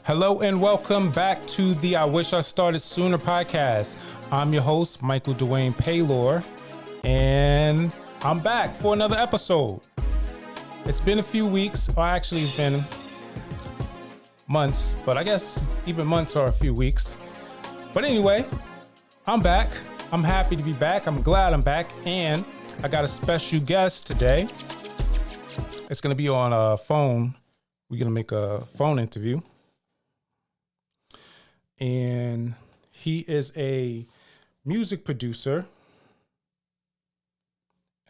Hello and welcome back to the I Wish I Started Sooner podcast. I'm your host, Michael Dwayne Paylor, and I'm back for another episode. It's been a few weeks, or actually it's been months, but I guess even months are a few weeks. But anyway, I'm back. I'm happy to be back. I'm glad I'm back, and I got a special guest today. It's going to be on a phone. We're going to make a phone interview. And he is a music producer,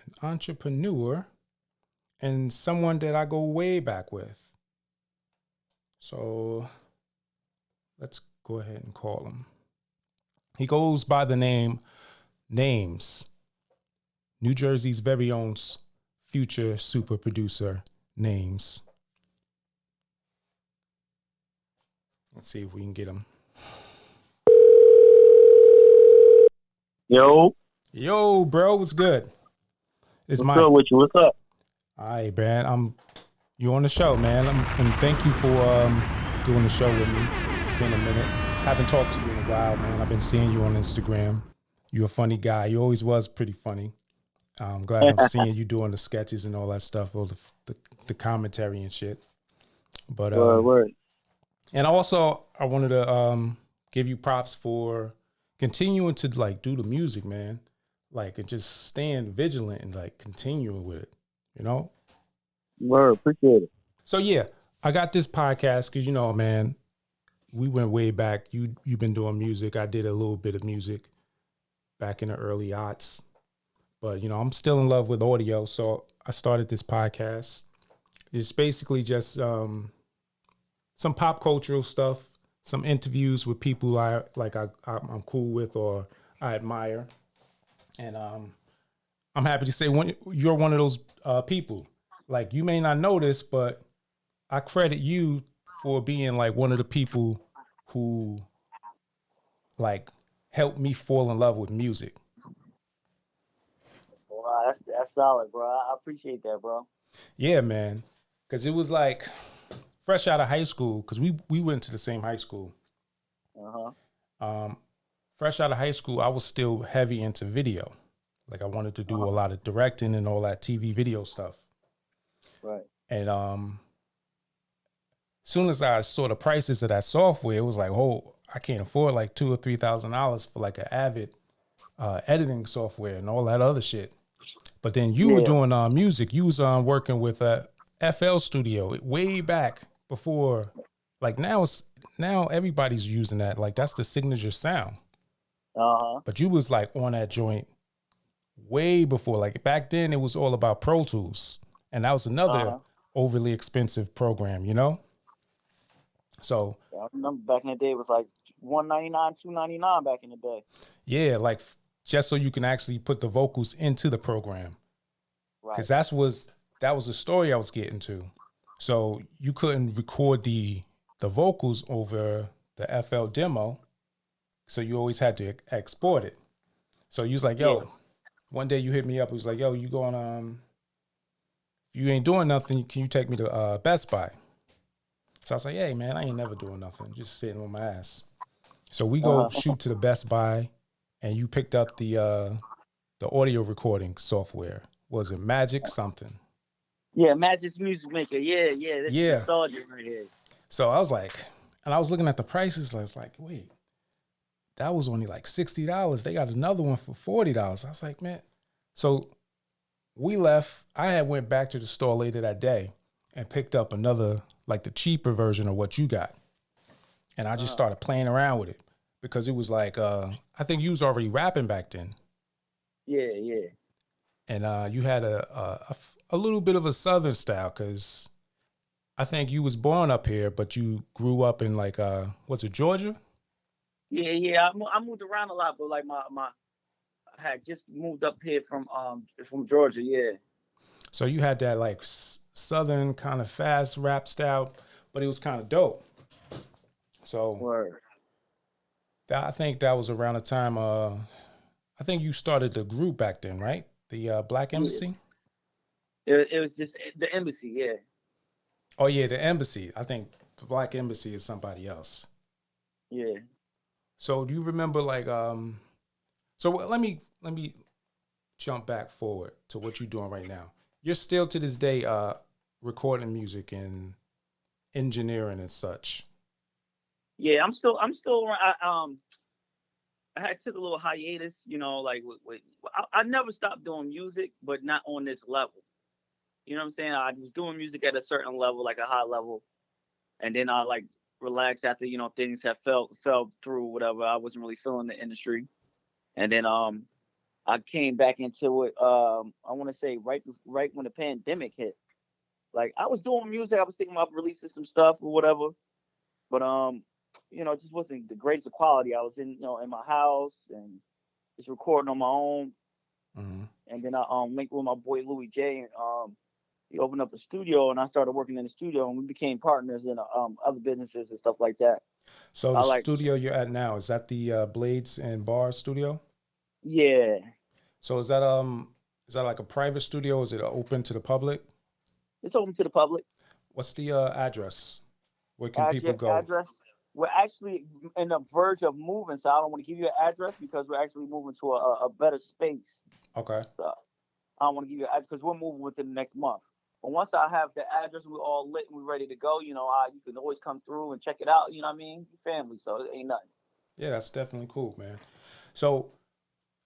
an entrepreneur, and someone that I go way back with. So let's go ahead and call him. He goes by the name Naymez, New Jersey's very own future super producer, Naymez. Let's see if we can get him. Yo, bro, what's good? What's good with you? What's up? All right, man. You on the show, man. And thank you for doing the show with me. It's been a minute. Haven't talked to you in a while, man. I've been seeing you on Instagram. You're a funny guy. You always was pretty funny. I'm glad I'm seeing you doing the sketches and all that stuff, all the commentary and shit. But word. And also, I wanted to give you props for continuing to like do the music, man. Like, and just staying vigilant and like continuing with it, you know? Word, appreciate it. So yeah, I got this podcast because, you know, man, we went way back. You've been doing music. I did a little bit of music back in the early aughts. But, you know, I'm still in love with audio. So I started this podcast. It's basically just some pop cultural stuff, some interviews with people I'm cool with or I admire. And I'm happy to say you're one of those people. Like, you may not know this, but I credit you for being like one of the people who like helped me fall in love with music. Wow, that's solid, bro. I appreciate that, bro. Yeah, man. Because it was like fresh out of high school, because we went to the same high school. Fresh out of high school, I was still heavy into video. Like, I wanted to do a lot of directing and all that TV video stuff. Right. And soon as I saw the prices of that software, it was like, oh, I can't afford like $2,000 or $3,000 for like an Avid editing software and all that other shit. But then you were doing music. You was working with a FL Studio way back before. Like, now everybody's using that. Like, that's the signature sound. But you was like on that joint way before. Like, back then it was all about Pro Tools, and that was another overly expensive program, you know. So I remember back in the day it was like $199, $299 back in the day. Yeah, like just so you can actually put the vocals into the program, because that was the story I was getting to. So you couldn't record the vocals over the FL demo, so you always had to export it. So you was like, yo, one day you hit me up. It was like, yo, you going you ain't doing nothing. Can you take me to Best Buy? So I was like, hey, man, I ain't never doing nothing. Just sitting on my ass. So we go shoot to the Best Buy, and you picked up the audio recording software. Was it Magic something? Yeah, Magic's Music Maker. Yeah. That's nostalgia right here. So I was like, and I was looking at the prices. I was like, wait, that was only like $60. They got another one for $40. I was like, man. So we left. I had went back to the store later that day and picked up another, like the cheaper version of what you got. And I just started playing around with it because it was like, I think you was already rapping back then. Yeah. And you had a little bit of a Southern style, because I think you was born up here, but you grew up in like, was it Georgia? Yeah. I moved around a lot, but like I had just moved up here from Georgia. Yeah. So you had that like Southern kind of fast rap style, but it was kind of dope. So I think that was around the time. I think you started the group back then, right? The Black Embassy. It was just the Embassy, yeah. Oh yeah, the Embassy. I think Black Embassy is somebody else. Yeah. So do you remember like so let me jump back forward to what you're doing right now. You're still to this day recording music and engineering and such. Yeah, I'm still around. I had took a little hiatus, like I never stopped doing music, but not on this level. You know what I'm saying? I was doing music at a certain level, like a high level, and then I like relaxed after things have fell through whatever. I wasn't really feeling the industry, and then I came back into it. I want to say right when the pandemic hit. Like I was doing music, I was thinking about releasing some stuff or whatever, but it just wasn't the greatest of quality. I was in my house and just recording on my own, Hmm. and then I linked with my boy Louis J. And he opened up a studio, and I started working in the studio, and we became partners in other businesses and stuff like that. So I the like, studio you're at now, is that the Blades and Bar studio? yeah, So is that like a private studio? Is it open to the public? it's open to the public. What's the address? Where can people go? Address. We're actually in the verge of moving, so I don't want to give you an address because we're actually moving to a better space. Okay. So I don't want to give you an address because we're moving within the next month. But once I have the address, we're all lit and we're ready to go. You can always come through and check it out. You know what I mean? Family, so it ain't nothing. Yeah, that's definitely cool, man. So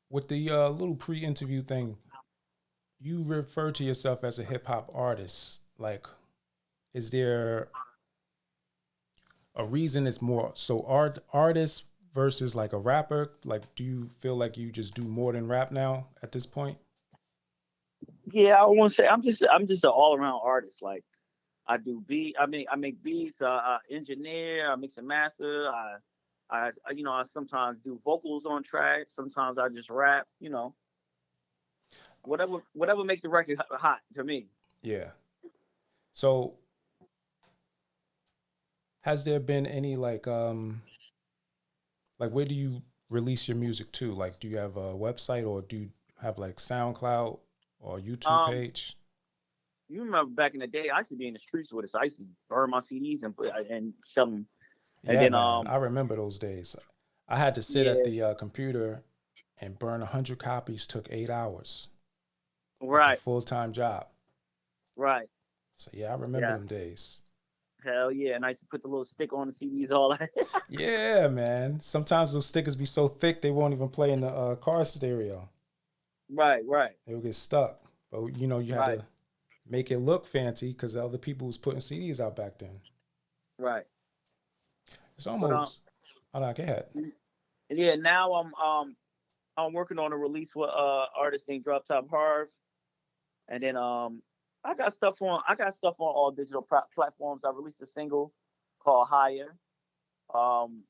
with the little pre-interview thing, you refer to yourself as a hip hop artist. Like, is there a reason it's more so artist versus like a rapper? Like, do you feel like you just do more than rap now at this point? Yeah, I want to say I'm just an all around artist. Like I make beats, engineer, I mix and master. I sometimes do vocals on tracks. Sometimes I just rap. Whatever make the record hot to me. Yeah. So has there been any like where do you release your music to? Like, do you have a website or do you have like SoundCloud or YouTube Um, page? you remember back in the day, I used to be in the streets with it. So I used to burn my CDs and sell them. And Yeah, then man, I remember those days. I had to sit at yeah, the computer and burn 100 copies. Took 8 hours, like a right, full time job. right, So yeah, I remember yeah, them days. hell yeah. And I used to put the little stick on the CDs, all that. Yeah, man. Sometimes those stickers be so thick they won't even play in the car stereo. Right, right, They would get stuck. But you had right, to make it look fancy because other people was putting CDs out back then. right. It's But almost. I like it. yeah, now I'm working on a release with artist named Drop Top Harv, and then I got stuff on all digital platforms. I released a single called Higher um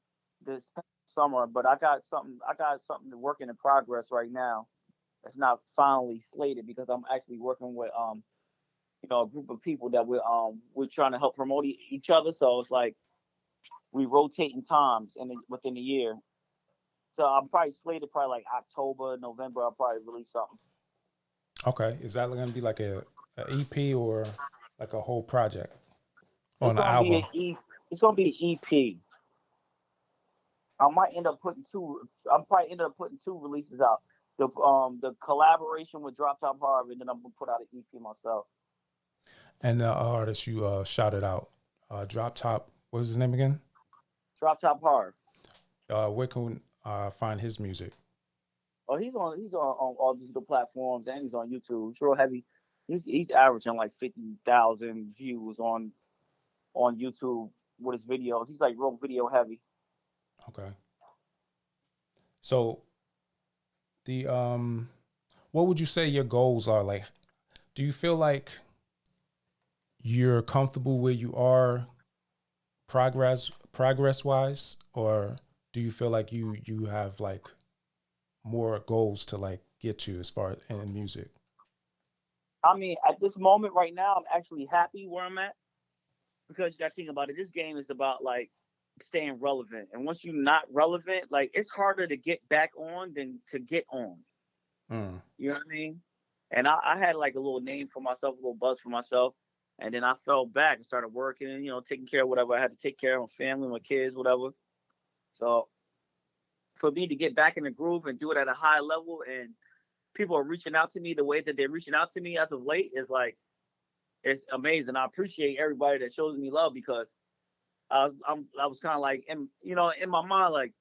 this summer, but I got something working in progress right now. It's not finally slated because I'm actually working with a group of people that we're trying to help promote each other. So it's like we rotating times within the year. So I'm probably slated probably like October, November. I'll probably release something. Okay. Is that going to be like a EP or like a whole project It's on an gonna be album? an E. It's gonna be an EP. I might end up putting two. I'm probably end up putting two releases out. The collaboration with Drop Top Harvey, and then I'm gonna put out an EP myself. And the artist you shouted out, Drop Top. What was his name again? Drop Top Harv. Where can find his music? Oh, he's on all digital platforms and he's on YouTube. He's real heavy. He's averaging like 50,000 views on YouTube with his videos. He's like real video heavy. Okay. So the what would you say your goals are? Like, do you feel like you're comfortable where you are progress wise, or do you feel like you have like more goals to like get to as far as in music? I mean, at this moment right now, I'm actually happy where I'm at because you got to think about it. This game is about like staying relevant, and once you're not relevant, like it's harder to get back on than to get on. Mm. You know what I mean? And I had like a little name for myself, a little buzz for myself. And then I fell back and started working, taking care of whatever I had to take care of, my family, my kids, whatever. So for me to get back in the groove and do it at a high level, and people are reaching out to me the way that they're reaching out to me as of late, is like, it's amazing. I appreciate everybody that shows me love, because I was kind of like, in my mind, like,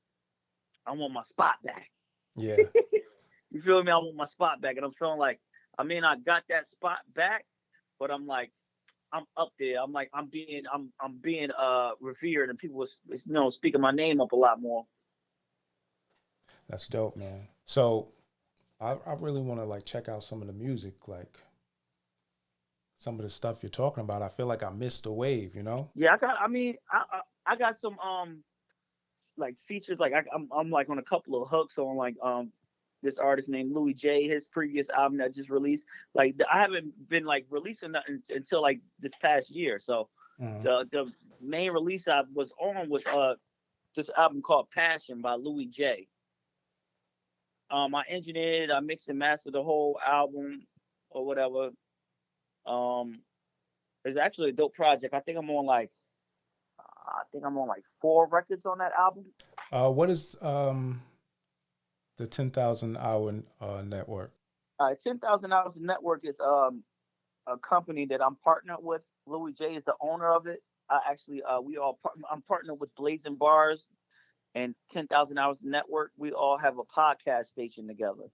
I want my spot back. Yeah. You feel me? I want my spot back, and I'm feeling like, I mean, I got that spot back, but I'm like, I'm up there. I'm like, I'm being revered, and people was, speaking my name up a lot more. That's dope, man. So I really want to like check out some of the music, like some of the stuff you're talking about. I feel like I missed the wave, you know? Yeah, I got some like features, like I'm like on a couple of hooks on like this artist named Louis J, his previous album that just released. Like I haven't been like releasing that until like this past year. So the main release I was on was this album called Passion by Louis J. I engineered, I mixed and mastered the whole album or whatever. It's actually a dope project. I think I'm on like 4 records on that album. What is the 10,000 Hour Network? 10,000 Hours Network is a company that I'm partnered with. Louis J is the owner of it. I'm partnered with Blazing Bars and 10,000 Hours Network. We all have a podcast station together.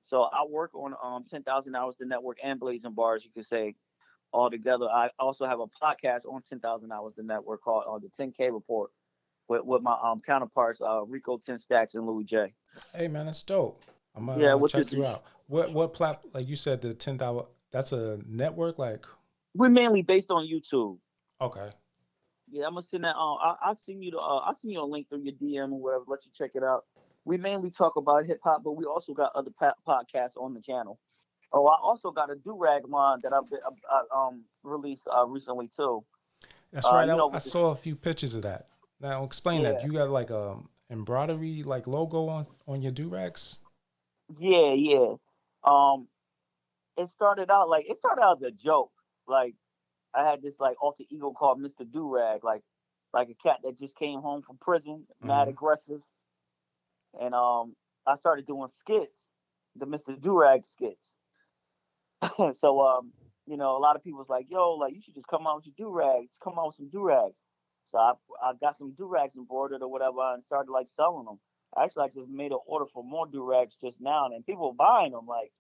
So I work on 10,000 Hours the Network and Blazing Bars, you could say, all together. I also have a podcast on 10,000 Hours the Network called the 10K Report with my counterparts, Rico 10 Stacks and Louis J. Hey man, that's dope. I'm gonna check you out. What like you said, the 10,000, that's a network, like? We're mainly based on YouTube. Okay. Yeah, I'm gonna send that on. I'll send you a link through your DM or whatever. Let you check it out. We mainly talk about hip hop, but we also got other podcasts on the channel. Oh, I also got a do-rag line that I released recently too. That's right. I saw a few pictures of that. Now explain that. You got like a embroidery like logo on your do-rags? Yeah. It started out as a joke. Like I had this like alter ego called Mr. Do-Rag, like a cat that just came home from prison, mad aggressive. And I started doing skits, the Mr. Do-Rag skits. So a lot of people was like, yo, like you should just come out with your do-rags, come out with some do-rags. So I got some do-rags embroidered or whatever and started like selling them. Actually, I just made an order for more do-rags just now, and people buying them. Like,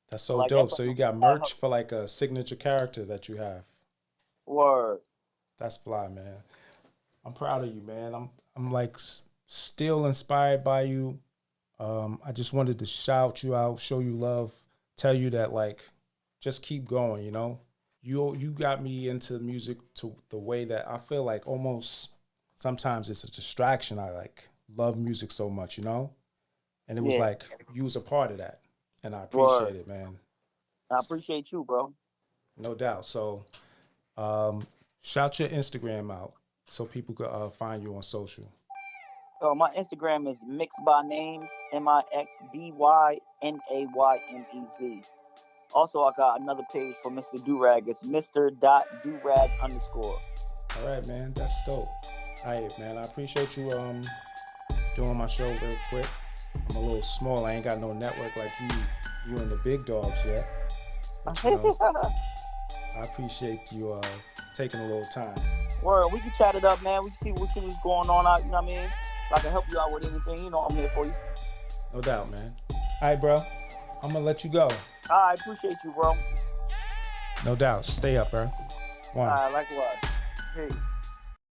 that's so like, dope. So you got merch for like a signature character that you have. Word. That's fly, man. I'm proud of you, man. I'm like still inspired by you. I just wanted to shout you out, show you love, tell you that like just keep going, you know. You got me into music to the way that I feel like almost sometimes it's a distraction. I like love music so much, you know? And it was like you was a part of that. And I appreciate it, man. I appreciate you, bro. No doubt. So shout your Instagram out so people could find you on social. My Instagram is Mixed by Names, MixByNaymez. Also, I got another page for Mr. Do-Rag. It's Mr.Durag_. All right, man. That's dope. All right, man. I appreciate you doing my show real quick. I'm a little small. I ain't got no network like you and the big dogs yet. But, I appreciate you taking a little time. Word, we can chat it up, man. We see what's going on out, you know what I mean? If I can help you out with anything, you know I'm here for you. No doubt, man. All right, bro. I'm going to let you go. I appreciate you, bro. No doubt. Stay up, bro. One. All right, likewise. Peace.